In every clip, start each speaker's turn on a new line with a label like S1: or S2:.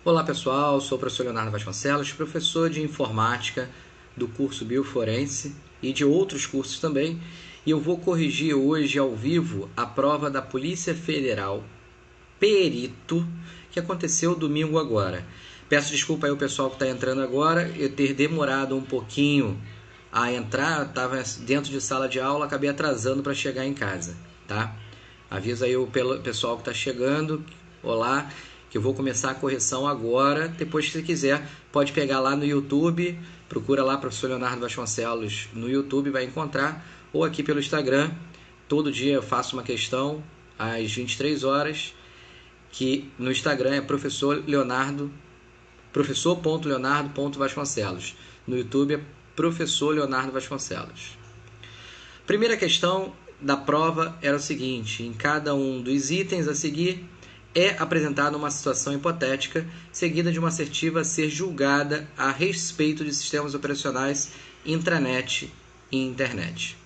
S1: Olá pessoal, sou o professor Leonardo Vasconcelos, professor de informática do curso Bioforense e de outros cursos também, e eu vou corrigir hoje ao vivo a prova da Polícia Federal Perito, que aconteceu domingo agora. Peço desculpa aí ao pessoal que está entrando agora, eu ter demorado um pouquinho a entrar, estava dentro de sala de aula, acabei atrasando para chegar em casa, tá? Avisa aí o pessoal que está chegando, olá, que eu vou começar a correção agora. Depois, se você quiser, pode pegar lá no YouTube, procura lá professor Leonardo Vasconcelos no YouTube, vai encontrar, ou aqui pelo Instagram. Todo dia eu faço uma questão às 23 horas, que no Instagram é professor.leonardo.vasconcelos. No YouTube é professor Leonardo Vasconcelos. Primeira questão da prova era o seguinte: em cada um dos itens a seguir é apresentada uma situação hipotética seguida de uma assertiva a ser julgada a respeito de sistemas operacionais intranet e internet.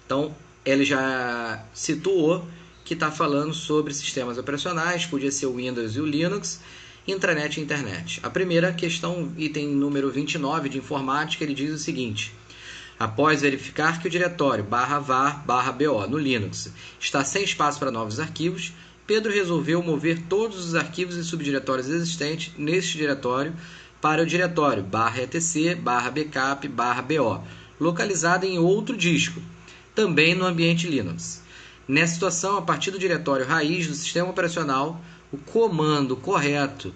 S1: Então, ele já situou que está falando sobre sistemas operacionais, podia ser o Windows e o Linux, intranet e internet. A primeira questão, item número 29 de informática, ele diz o seguinte: após verificar que o diretório /var/bo no Linux está sem espaço para novos arquivos, Pedro resolveu mover todos os arquivos e subdiretórios existentes neste diretório para o diretório /etc/backup/bo, localizado em outro disco, também no ambiente Linux. Nessa situação, a partir do diretório raiz do sistema operacional, o comando correto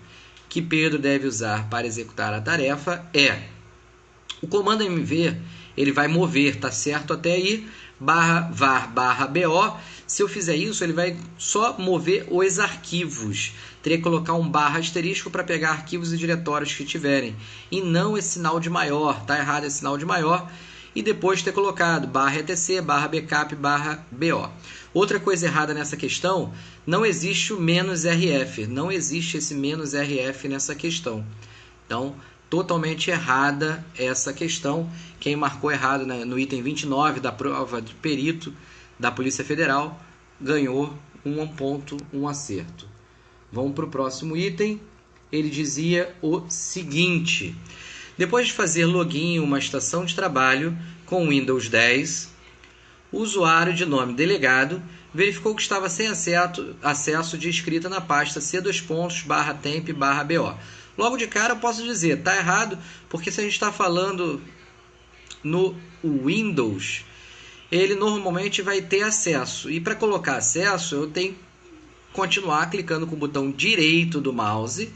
S1: que Pedro deve usar para executar a tarefa é o comando mv. Ele vai mover, tá certo até aí, /var/bo. Se eu fizer isso, ele vai só mover os arquivos. Teria que colocar um /* para pegar arquivos e diretórios que tiverem. E não esse sinal de maior, tá errado esse sinal de maior. E depois ter colocado /etc/backup/bo. Outra coisa errada nessa questão, não existe o "-rf. Não existe esse "-rf nessa questão. Então, totalmente errada essa questão. Quem marcou errado no item 29 da prova de perito da Polícia Federal ganhou um ponto, um acerto. Vamos para o próximo item. Ele dizia o seguinte: depois de fazer login em uma estação de trabalho com Windows 10, o usuário de nome delegado verificou que estava sem acesso de escrita na pasta c:/temp/bo. Logo de cara eu posso dizer, está errado, porque se a gente está falando no Windows, ele normalmente vai ter acesso. E para colocar acesso, eu tenho que continuar clicando com o botão direito do mouse,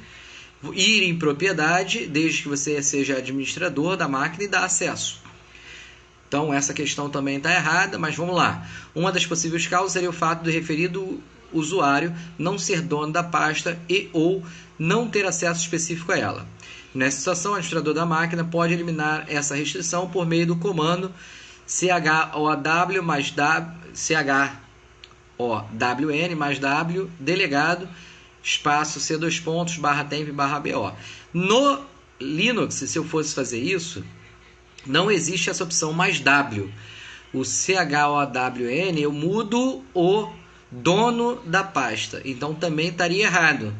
S1: ir em propriedade, desde que você seja administrador da máquina, e dar acesso. Então essa questão também está errada, mas vamos lá. Uma das possíveis causas seria o fato do referido usuário não ser dono da pasta e ou não ter acesso específico a ela. Nessa situação, o administrador da máquina pode eliminar essa restrição por meio do comando CHOWN mais W delegado espaço c:/temp/bo. No Linux, se eu fosse fazer isso, não existe essa opção mais W. O CHOWN, eu mudo o dono da pasta, então também estaria errado.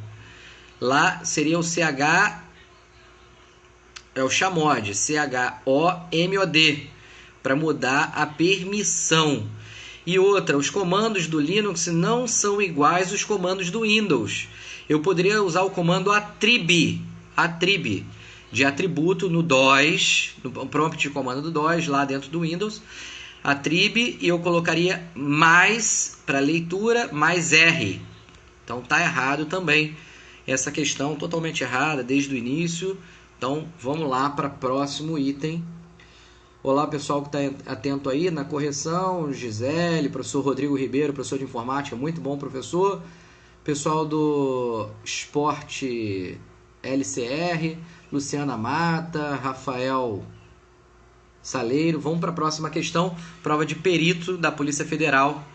S1: Lá seria o CH, é o chamod, CHOMOD, para mudar a permissão. E outra, os comandos do Linux não são iguais aos comandos do Windows. Eu poderia usar o comando attrib, de atributo no DOS, no prompt de comando do DOS, lá dentro do Windows, attrib, e eu colocaria mais para leitura, mais R. Então tá errado também essa questão, totalmente errada desde o início. Então vamos lá para o próximo item. Olá pessoal que está atento aí na correção, Gisele, professor Rodrigo Ribeiro, professor de informática, muito bom professor. Pessoal do Esporte LCR, Luciana Mata, Rafael Saleiro. Vamos para a próxima questão, prova de perito da Polícia Federal.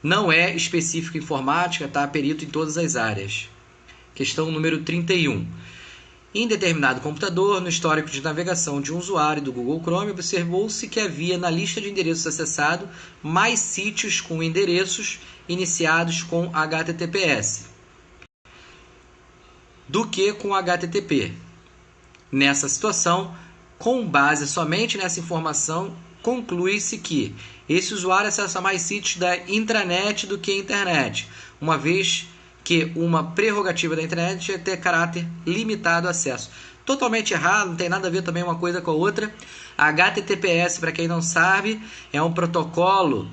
S1: Não é específico em informática, tá? Perito em todas as áreas. Questão número 31. Em determinado computador, no histórico de navegação de um usuário do Google Chrome, observou-se que havia na lista de endereços acessados mais sítios com endereços iniciados com HTTPS. do que com HTTP. Nessa situação, com base somente nessa informação, conclui-se que esse usuário acessa mais sítios da intranet do que a internet, uma vez que uma prerrogativa da internet é ter caráter limitado de acesso. Totalmente errado, não tem nada a ver também uma coisa com a outra. HTTPS, para quem não sabe, é um protocolo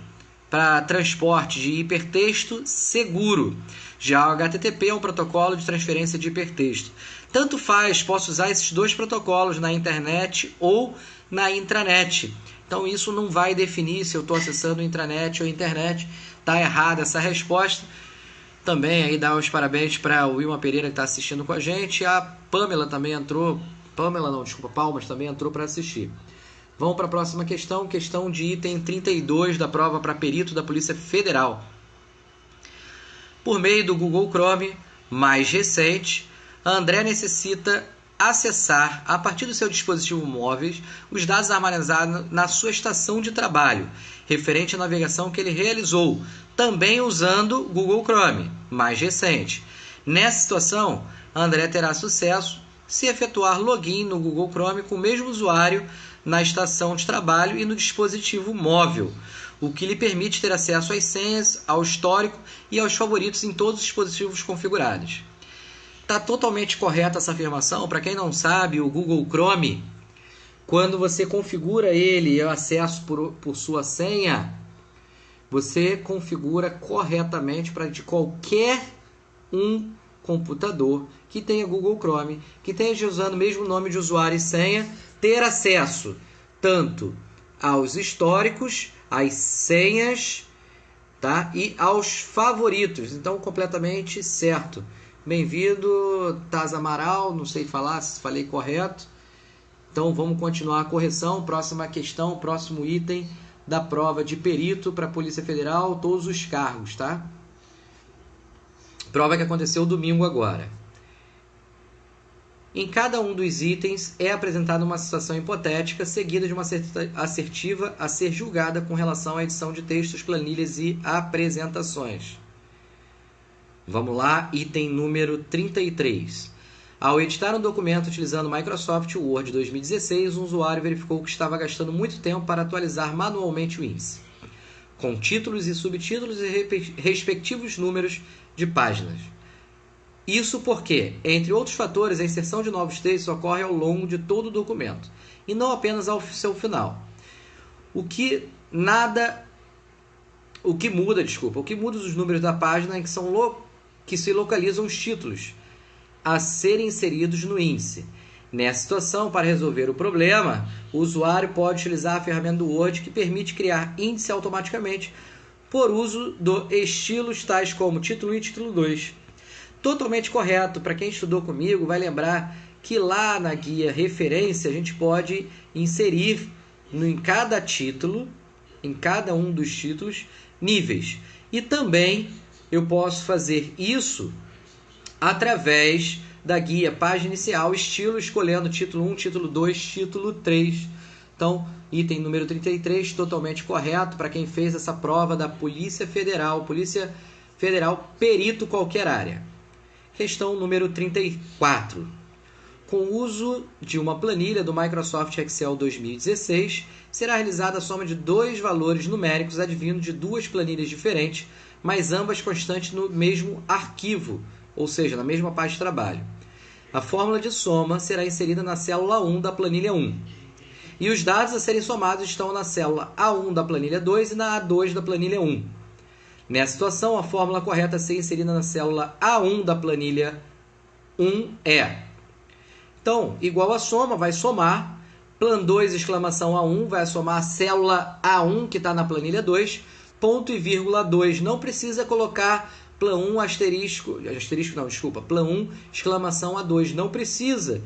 S1: para transporte de hipertexto seguro. Já o HTTP é um protocolo de transferência de hipertexto. Tanto faz, posso usar esses dois protocolos na internet ou na intranet. Então isso não vai definir se eu estou acessando intranet ou internet. Está errada essa resposta. Também aí dá os parabéns para o Wilma Pereira que está assistindo com a gente. A Pamela também entrou. Palmas também entrou para assistir. Vamos para a próxima questão. Questão de item 32 da prova para perito da Polícia Federal. Por meio do Google Chrome mais recente, a André necessita acessar, a partir do seu dispositivo móvel, os dados armazenados na sua estação de trabalho, referente à navegação que ele realizou, também usando o Google Chrome mais recente. Nessa situação, a André terá sucesso se efetuar login no Google Chrome com o mesmo usuário na estação de trabalho e no dispositivo móvel, o que lhe permite ter acesso às senhas, ao histórico e aos favoritos em todos os dispositivos configurados. Está totalmente correta essa afirmação. Para quem não sabe, o Google Chrome, quando você configura ele e o acesso por sua senha, você configura corretamente para de qualquer um computador que tenha Google Chrome, que esteja usando o mesmo nome de usuário e senha, ter acesso tanto aos históricos, às senhas, tá? E aos favoritos. Então, completamente certo. Bem-vindo, Taz Amaral. Não sei falar se falei correto. Então, vamos continuar a correção. Próxima questão, próximo item da prova de perito para a Polícia Federal, todos os cargos, tá? Prova que aconteceu domingo agora. Em cada um dos itens é apresentada uma situação hipotética seguida de uma assertiva a ser julgada com relação à edição de textos, planilhas e apresentações. Vamos lá, item número 33. Ao editar um documento utilizando o Microsoft Word 2016, um usuário verificou que estava gastando muito tempo para atualizar manualmente o índice, com títulos e subtítulos e respectivos números de páginas. Isso porque, entre outros fatores, a inserção de novos textos ocorre ao longo de todo o documento, e não apenas ao seu final. O que muda os números da página é que se localizam os títulos a serem inseridos no índice. Nessa situação, para resolver o problema, o usuário pode utilizar a ferramenta do Word que permite criar índice automaticamente por uso de estilos tais como título 1 e título 2. Totalmente correto. Para quem estudou comigo, vai lembrar que lá na guia referência a gente pode inserir em cada título, em cada um dos títulos, níveis. E também eu posso fazer isso através da guia página inicial, estilo, escolhendo título 1, título 2, título 3. Então, item número 33, totalmente correto para quem fez essa prova da Polícia Federal perito qualquer área. Questão número 34. Com o uso de uma planilha do Microsoft Excel 2016, será realizada a soma de dois valores numéricos advindo de duas planilhas diferentes, mas ambas constantes no mesmo arquivo, ou seja, na mesma página de trabalho. A fórmula de soma será inserida na célula 1 da planilha 1. E os dados a serem somados estão na célula A1 da planilha 2 e na A2 da planilha 1. Nessa situação, a fórmula correta a ser inserida na célula A1 da planilha 1 é... Então, igual a soma, vai somar. Plan 2, exclamação A1, vai somar a célula A1 que está na planilha 2. Ponto e vírgula 2. Não precisa colocar plan 1, plan 1, exclamação A2. Não precisa.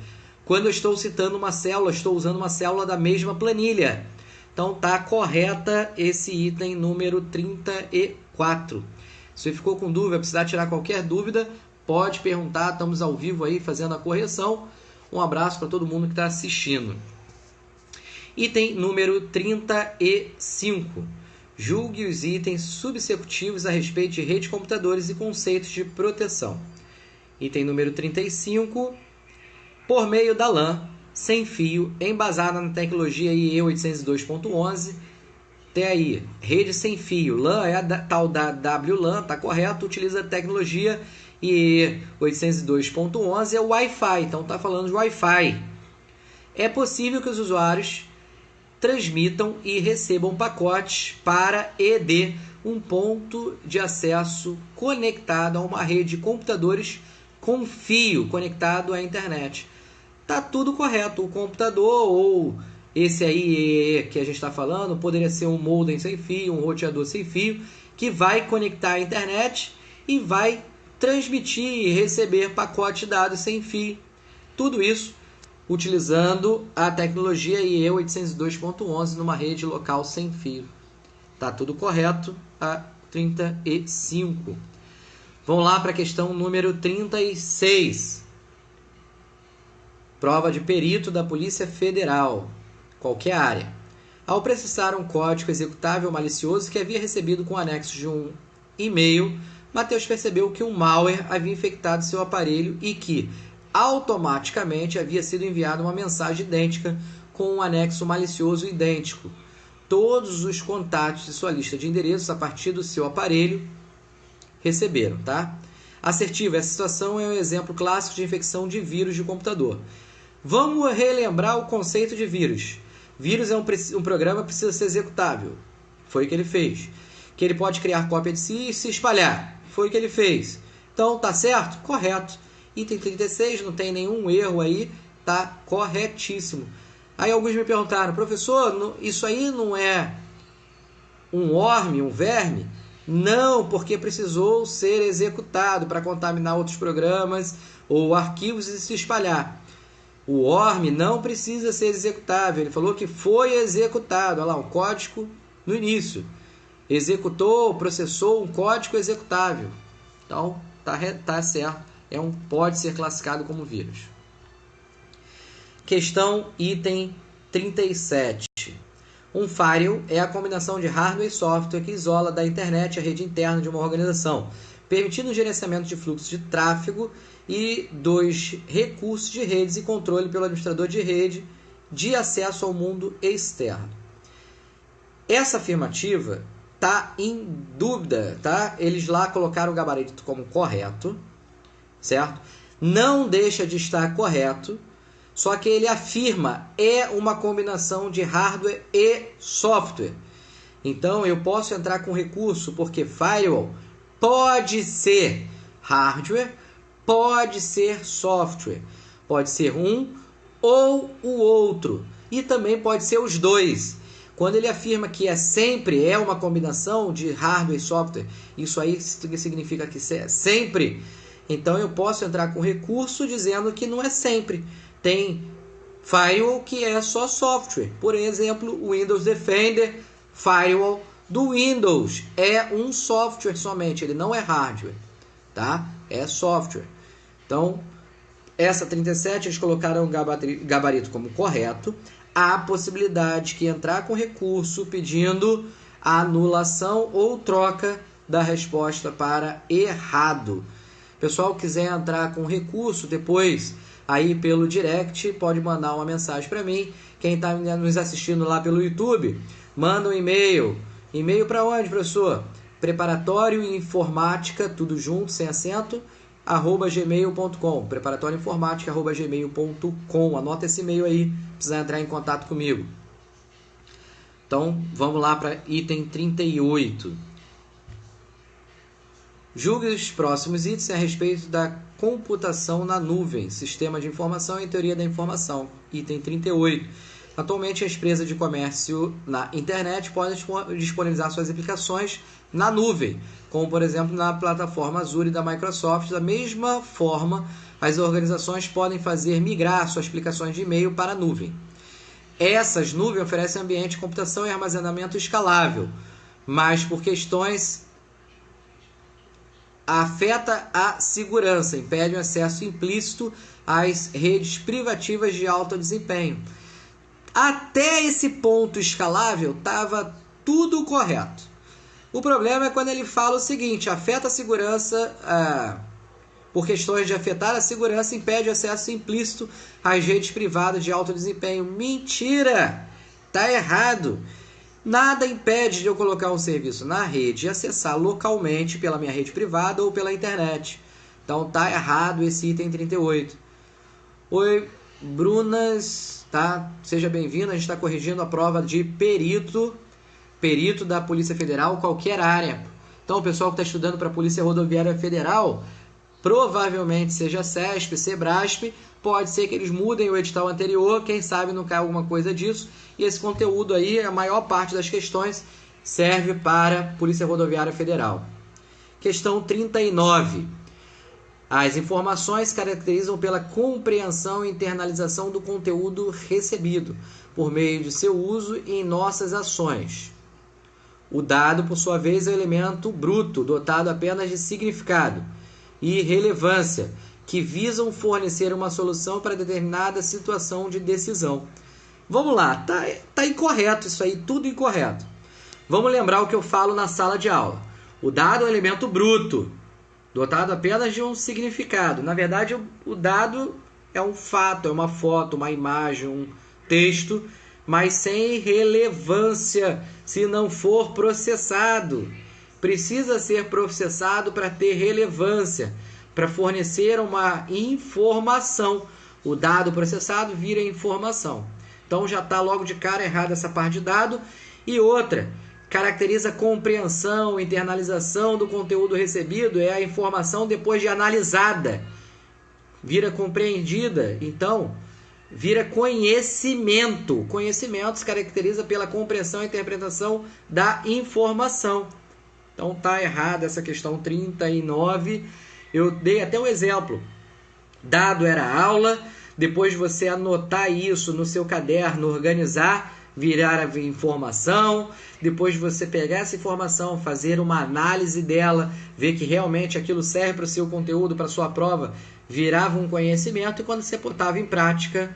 S1: Quando eu estou citando uma célula, estou usando uma célula da mesma planilha. Então, está correta esse item número 34. Se você ficou com dúvida, precisar tirar qualquer dúvida, pode perguntar. Estamos ao vivo aí fazendo a correção. Um abraço para todo mundo que está assistindo. Item número 35. Julgue os itens subsecutivos a respeito de rede de computadores e conceitos de proteção. Item número 35, por meio da LAN sem fio, embasada na tecnologia IE 802.11. Tem aí, rede sem fio. LAN é a tal da WLAN, tá correto, utiliza a tecnologia IE 802.11, é o Wi-Fi, então tá falando de Wi-Fi. É possível que os usuários transmitam e recebam pacotes para ED, um ponto de acesso conectado a uma rede de computadores com fio conectado à internet. Tá tudo correto. O computador ou esse aí que a gente está falando poderia ser um modem sem fio, um roteador sem fio, que vai conectar à internet e vai transmitir e receber pacote de dados sem fio. Tudo isso utilizando a tecnologia IE 802.11 numa rede local sem fio. Tá tudo correto. A 35. Vamos lá para a questão número 36. Prova de perito da Polícia Federal. Qualquer área. Ao processar um código executável malicioso que havia recebido com anexo de um e-mail, Matheus percebeu que um malware havia infectado seu aparelho e que, automaticamente, havia sido enviada uma mensagem idêntica com um anexo malicioso idêntico. Todos os contatos de sua lista de endereços a partir do seu aparelho receberam, tá? Assertivo, essa situação é um exemplo clássico de infecção de vírus de computador. Vamos relembrar o conceito de vírus. Vírus é um programa que precisa ser executável. Foi o que ele fez. Que ele pode criar cópia de si e se espalhar. Foi o que ele fez. Então, tá certo? Correto. Item 36, não tem nenhum erro aí. Tá corretíssimo. Aí alguns me perguntaram, professor, isso aí não é um worm, um verme? Não, porque precisou ser executado para contaminar outros programas ou arquivos e se espalhar. O worm não precisa ser executável. Ele falou que foi executado. Olha lá, um código no início. Executou, processou um código executável. Então, tá certo. Pode ser classificado como vírus. Questão item 37. Um firewall é a combinação de hardware e software que isola da internet a rede interna de uma organização, permitindo o gerenciamento de fluxos de tráfego e dos recursos de redes e controle pelo administrador de rede de acesso ao mundo externo. Essa afirmativa está em dúvida, tá? Eles lá colocaram o gabarito como correto, certo? Não deixa de estar correto, só que ele afirma é uma combinação de hardware e software. Então eu posso entrar com recurso porque firewall pode ser hardware, pode ser software, pode ser um ou o outro e também pode ser os dois. Quando ele afirma que sempre é uma combinação de hardware e software, isso aí significa que é sempre. Então eu posso entrar com recurso dizendo que não é sempre. Tem firewall que é só software. Por exemplo, o Windows Defender, firewall do Windows, é um software somente, ele não é hardware, tá? É software. Então, essa 37 eles colocaram o gabarito como correto. Há possibilidade que entrar com recurso pedindo a anulação ou troca da resposta para errado. Pessoal, quiser entrar com recurso depois aí pelo direct, pode mandar uma mensagem para mim. Quem está nos assistindo lá pelo YouTube, manda um e-mail. E-mail para onde, professor? Preparatório informática, tudo junto, sem acento, @gmail.com. preparatorioinformática@gmail.com. Anota esse e-mail aí, precisa entrar em contato comigo. Então, vamos lá para item 38. Julgue os próximos itens a respeito da computação na nuvem, sistema de informação e teoria da informação. Item 38. Atualmente, as empresas de comércio na internet podem disponibilizar suas aplicações na nuvem, como, por exemplo, na plataforma Azure da Microsoft. Da mesma forma, as organizações podem migrar suas aplicações de e-mail para a nuvem. Essas nuvens oferecem ambiente de computação e armazenamento escalável, mas por questões afeta a segurança, impede o acesso implícito às redes privativas de alto desempenho. Até esse ponto escalável estava tudo correto. O problema é quando ele fala o seguinte: afeta a segurança por questões de afetar a segurança, impede o acesso implícito às redes privadas de alto desempenho. Mentira! Tá errado. Nada impede de eu colocar um serviço na rede e acessar localmente pela minha rede privada ou pela internet. Então tá errado esse item 38. Oi, Brunas, tá? Seja bem-vindo. A gente está corrigindo a prova de perito da Polícia Federal, qualquer área. Então, o pessoal que está estudando para a Polícia Rodoviária Federal, provavelmente seja CESP, SEBRASP, pode ser que eles mudem o edital anterior, quem sabe não cai alguma coisa disso, e esse conteúdo aí, a maior parte das questões, serve para Polícia Rodoviária Federal. Questão 39. As informações se caracterizam pela compreensão e internalização do conteúdo recebido, por meio de seu uso em nossas ações. O dado, por sua vez, é um elemento bruto, dotado apenas de significado e relevância, que visam fornecer uma solução para determinada situação de decisão. Vamos lá, tá incorreto isso aí, tudo incorreto. Vamos lembrar o que eu falo na sala de aula. O dado é um elemento bruto, dotado apenas de um significado. Na verdade, o dado é um fato, é uma foto, uma imagem, um texto, mas sem relevância se não for processado. Precisa ser processado para ter relevância, para fornecer uma informação. O dado processado vira informação. Então já está logo de cara errada essa parte de dado. E outra, caracteriza a compreensão, internalização do conteúdo recebido, é a informação depois de analisada. Vira compreendida, então vira conhecimento. Conhecimento se caracteriza pela compreensão e interpretação da informação. Então tá errada essa questão 39. Eu dei até um exemplo. Dado era aula, depois de você anotar isso no seu caderno, organizar, virar a informação, depois de você pegar essa informação, fazer uma análise dela, ver que realmente aquilo serve para o seu conteúdo, para a sua prova, virava um conhecimento, e quando você botava em prática,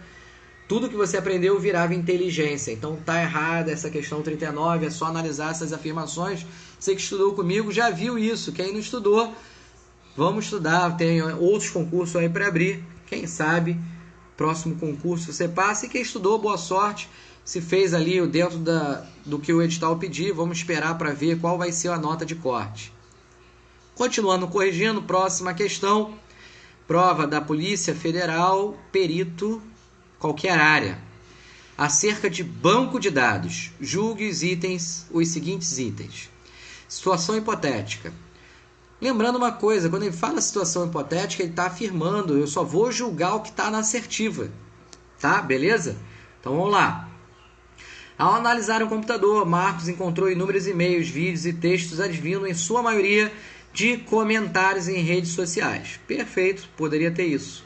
S1: tudo que você aprendeu virava inteligência. Então tá errada essa questão 39, é só analisar essas afirmações. Você que estudou comigo já viu isso. Quem não estudou, vamos estudar. Tem outros concursos aí para abrir. Quem sabe, próximo concurso você passa. E quem estudou, boa sorte. Se fez ali dentro do que o edital pedir, vamos esperar para ver qual vai ser a nota de corte. Continuando corrigindo, próxima questão. Prova da Polícia Federal, perito, qualquer área. Acerca de banco de dados, julgue os seguintes itens. Situação hipotética. Lembrando uma coisa, quando ele fala situação hipotética, ele está afirmando, eu só vou julgar o que está na assertiva. Tá? Beleza? Então vamos lá. Ao analisar um computador, Marcos encontrou inúmeros e-mails, vídeos e textos advindo, em sua maioria, de comentários em redes sociais. Perfeito, poderia ter isso.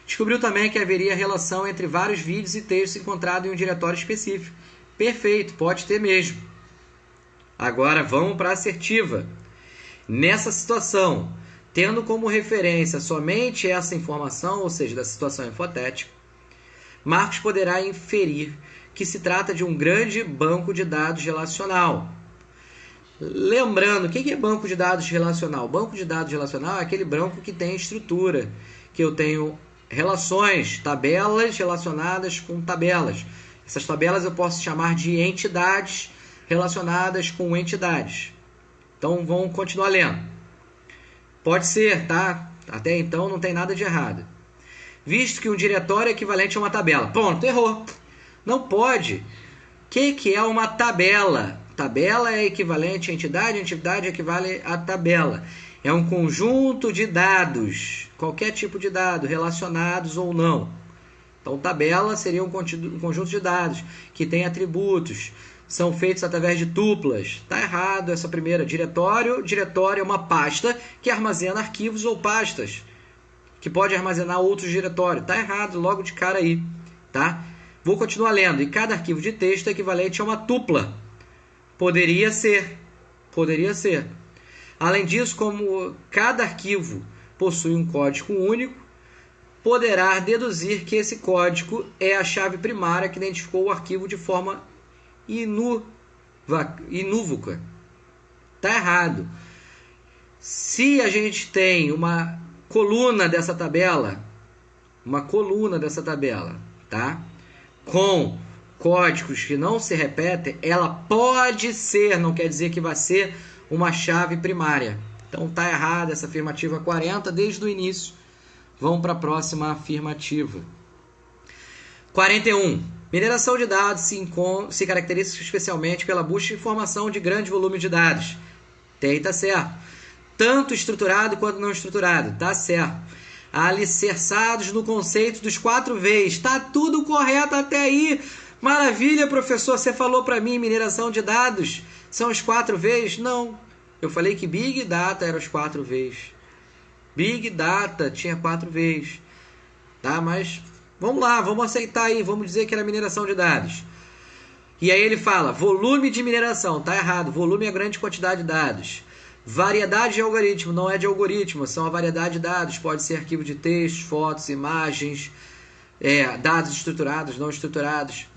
S1: Descobriu também que haveria relação entre vários vídeos e textos encontrados em um diretório específico. Perfeito, pode ter mesmo. Agora vamos para a assertiva. Nessa situação, tendo como referência somente essa informação, ou seja, da situação hipotética, Marcos poderá inferir que se trata de um grande banco de dados relacional. Lembrando, o que é banco de dados relacional? Banco de dados relacional é aquele banco que tem estrutura, que eu tenho relações, tabelas relacionadas com tabelas. Essas tabelas eu posso chamar de entidades relacionadas com entidades. Então vamos continuar lendo. Pode ser, tá? Até então não tem nada de errado. Visto que um diretório é equivalente a uma tabela. Pronto, errou. Não pode. O que é uma tabela? Tabela é equivalente a entidade, entidade equivale a tabela. É um conjunto de dados, qualquer tipo de dado, relacionados ou não. Então, tabela seria um conjunto de dados que tem atributos, são feitos através de tuplas. Está errado essa primeira. Diretório é uma pasta que armazena arquivos ou pastas, que pode armazenar outros diretórios. Está errado logo de cara aí. Tá? Vou continuar lendo. E cada arquivo de texto é equivalente a uma tupla. Poderia ser. Além disso, como cada arquivo possui um código único, poderá deduzir que esse código é a chave primária que identificou o arquivo de forma inunívoca. Está errado. Se a gente tem uma coluna dessa tabela, tá? Com códigos que não se repetem, ela pode ser, não quer dizer que vai ser uma chave primária. Então tá errada essa afirmativa 40 desde o início. Vamos para a próxima afirmativa. 41. Mineração de dados se caracteriza especialmente pela busca de informação de grande volume de dados. Tá certo. Tanto estruturado quanto não estruturado. Tá certo. Alicerçados no conceito dos 4 Vs. Tá tudo correto até aí. Maravilha, professor. Você falou para mim mineração de dados são os 4 Vs? Não. Eu falei que Big Data era os 4 Vs. Big Data tinha 4 Vs. Tá, mas vamos lá, vamos aceitar aí. Vamos dizer que era mineração de dados. E aí ele fala, volume de mineração. Tá errado. Volume é grande quantidade de dados. Variedade de algoritmo. Não é de algoritmo, são a variedade de dados. Pode ser arquivo de texto, fotos, imagens, dados estruturados, não estruturados.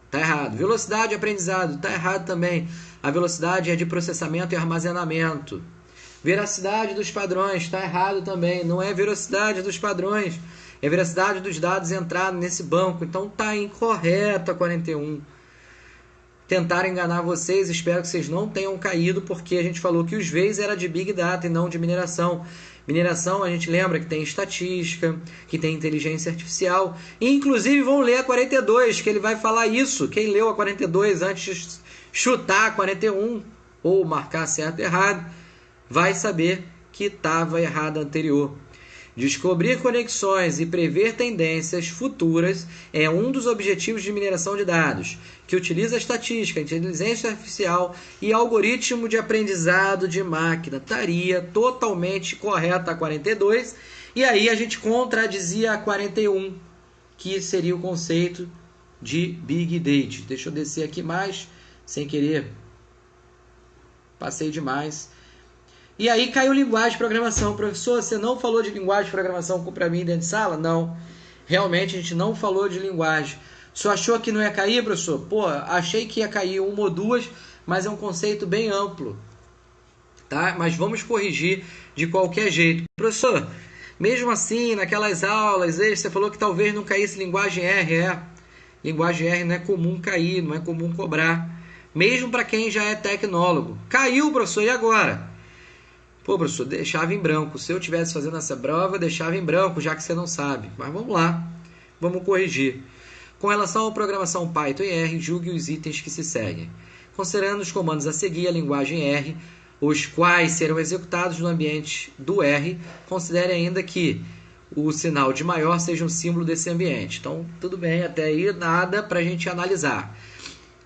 S1: Tá errado. Velocidade de aprendizado. Tá errado também. A velocidade é de processamento e armazenamento. Veracidade dos padrões. Tá errado também. Não é velocidade dos padrões. É veracidade dos dados entrados nesse banco. Então tá incorreto a 41. Tentaram enganar vocês. Espero que vocês não tenham caído, porque a gente falou que os Vs era de Big Data e não de mineração. Mineração, a gente lembra que tem estatística, que tem inteligência artificial. E, inclusive, vão ler a 42, que ele vai falar isso. Quem leu a 42 antes de chutar a 41, ou marcar certo e errado, vai saber que estava errado a anterior. Descobrir conexões e prever tendências futuras é um dos objetivos de mineração de dados, que utiliza estatística, inteligência artificial e algoritmo de aprendizado de máquina. Estaria totalmente correta a 42, e aí a gente contradizia a 41, que seria o conceito de Big Data. Deixa eu descer aqui mais, sem querer, passei demais. E aí caiu linguagem de programação. Professor, você não falou de linguagem de programação para mim dentro de sala? Não. Realmente a gente não falou de linguagem. O senhor achou que não ia cair, professor? Pô, achei que ia cair uma ou duas, mas é um conceito bem amplo. Tá? Mas vamos corrigir de qualquer jeito. Professor, mesmo assim, naquelas aulas, você falou que talvez não caísse linguagem R. Linguagem R não é comum cair, não é comum cobrar. Mesmo para quem já é tecnólogo. Caiu, professor, e agora? Pô, professor, deixava em branco. Se eu estivesse fazendo essa prova, eu deixava em branco, já que você não sabe. Mas vamos lá, vamos corrigir. Com relação à programação Python e R, julgue os itens que se seguem. Considerando os comandos a seguir, a linguagem R, os quais serão executados no ambiente do R, considere ainda que o sinal de maior seja um símbolo desse ambiente. Então, tudo bem, até aí nada para a gente analisar.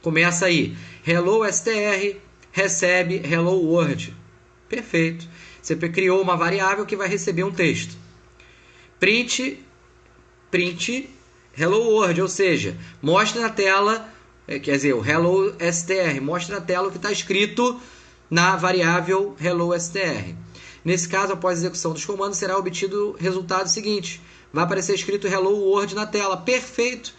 S1: Começa aí. Hello str, recebe hello world. Perfeito. Você criou uma variável que vai receber um texto. Print hello world, ou seja, mostra na tela, quer dizer, o hello str, mostra na tela o que está escrito na variável hello str. Nesse caso, após a execução dos comandos, será obtido o resultado seguinte. Vai aparecer escrito hello world na tela. Perfeito.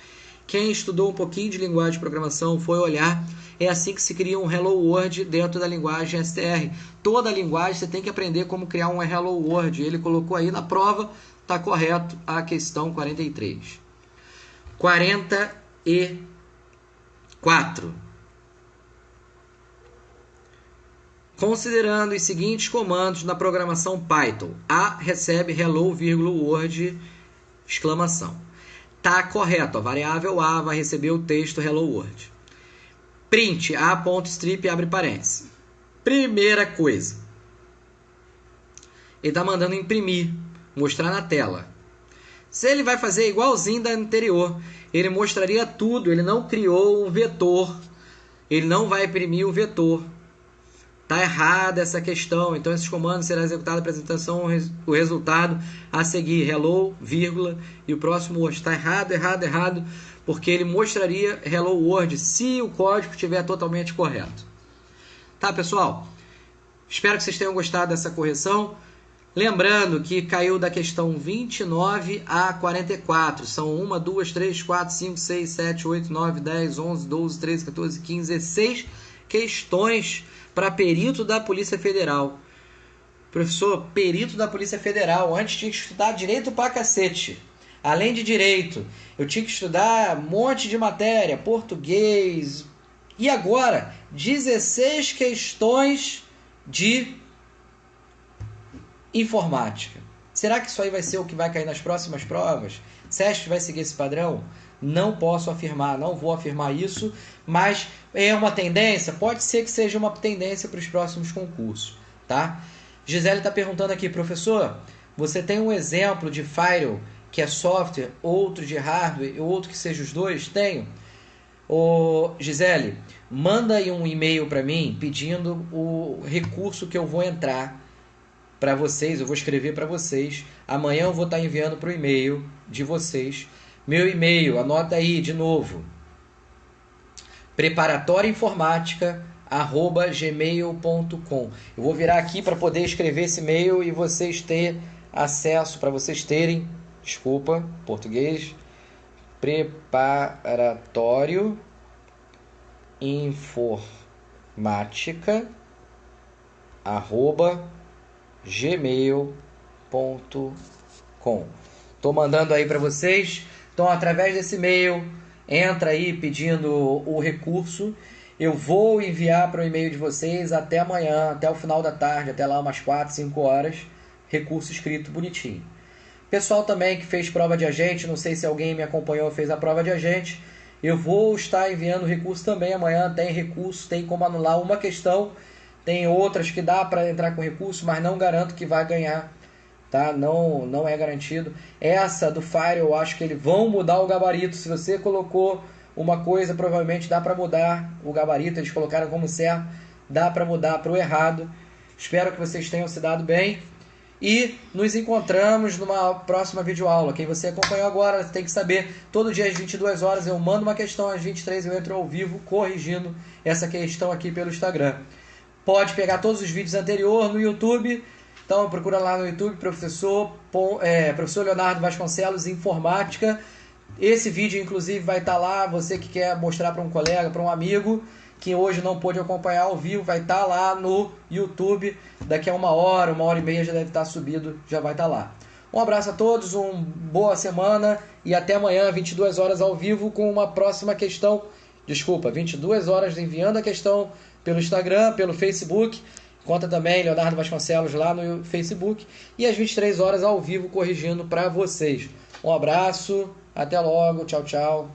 S1: Quem estudou um pouquinho de linguagem de programação foi olhar. É assim que se cria um Hello World dentro da linguagem str. Toda linguagem você tem que aprender como criar um Hello World. Ele colocou aí na prova, está correto a questão 43. 44. Considerando os seguintes comandos na programação Python. A recebe hello, word, exclamação. Está correto. A variável A vai receber o texto hello world. Print a.strip, abre parênteses. Primeira coisa. Ele está mandando imprimir, mostrar na tela. Se ele vai fazer igualzinho da anterior, ele mostraria tudo, ele não criou um vetor, ele não vai imprimir o vetor. Está errada essa questão, então esses comandos serão executados, apresentação, o resultado a seguir, hello, vírgula, e o próximo word. Está errado, porque ele mostraria hello world se o código estiver totalmente correto. Tá, pessoal? Espero que vocês tenham gostado dessa correção. Lembrando que caiu da questão 29 a 44. São 1, 2, 3, 4, 5, 6, 7, 8, 9, 10, 11, 12, 13, 14, 15, 16 questões para perito da Polícia Federal. Professor, perito da Polícia Federal, antes tinha que estudar direito pra cacete. Além de direito, eu tinha que estudar um monte de matéria, português. E agora, 16 questões de informática. Será que isso aí vai ser o que vai cair nas próximas provas? Você acha que vai seguir esse padrão? Não posso afirmar, não vou afirmar isso, mas é uma tendência? Pode ser que seja uma tendência para os próximos concursos, tá? Gisele está perguntando aqui, professor, você tem um exemplo de firewall que é software, outro de hardware e outro que seja os dois? Tenho. Ô, Gisele, manda aí um e-mail para mim pedindo o recurso que eu vou entrar para vocês, eu vou escrever para vocês. Amanhã eu vou estar enviando para o e-mail de vocês. Meu e-mail, anota aí de novo. preparatoriainformática@gmail.com. Eu vou virar aqui para poder escrever esse e-mail e vocês terem acesso, para vocês terem, desculpa, português, preparatório informática @gmail.com. Tô mandando aí para vocês. Então, através desse e-mail, entra aí pedindo o recurso. Eu vou enviar para o e-mail de vocês até amanhã, até o final da tarde, até lá umas 4, 5 horas, recurso escrito bonitinho. Pessoal também que fez prova de agente, não sei se alguém me acompanhou, fez a prova de agente, eu vou estar enviando recurso também amanhã. Tem recurso, tem como anular uma questão, tem outras que dá para entrar com recurso, mas não garanto que vai ganhar, tá? Não é garantido. Essa do Fire, eu acho que eles vão mudar o gabarito. Se você colocou uma coisa, provavelmente dá para mudar o gabarito. Eles colocaram como certo, dá para mudar para o errado. Espero que vocês tenham se dado bem. E nos encontramos numa próxima videoaula. Quem você acompanhou agora tem que saber, todo dia às 22 horas eu mando uma questão, às 23 eu entro ao vivo corrigindo essa questão aqui pelo Instagram. Pode pegar todos os vídeos anteriores no YouTube. Então procura lá no YouTube, professor Leonardo Vasconcelos, Informática. Esse vídeo, inclusive, vai estar lá. Você que quer mostrar para um colega, para um amigo, que hoje não pôde acompanhar ao vivo, vai estar lá no YouTube. Daqui a uma hora e meia já deve estar subido, já vai estar lá. Um abraço a todos, uma boa semana e até amanhã, 22 horas ao vivo, com uma próxima questão. Desculpa, 22 horas enviando a questão pelo Instagram, pelo Facebook. Conta também Leonardo Vasconcelos lá no Facebook. E às 23 horas ao vivo corrigindo para vocês. Um abraço, até logo, tchau, tchau.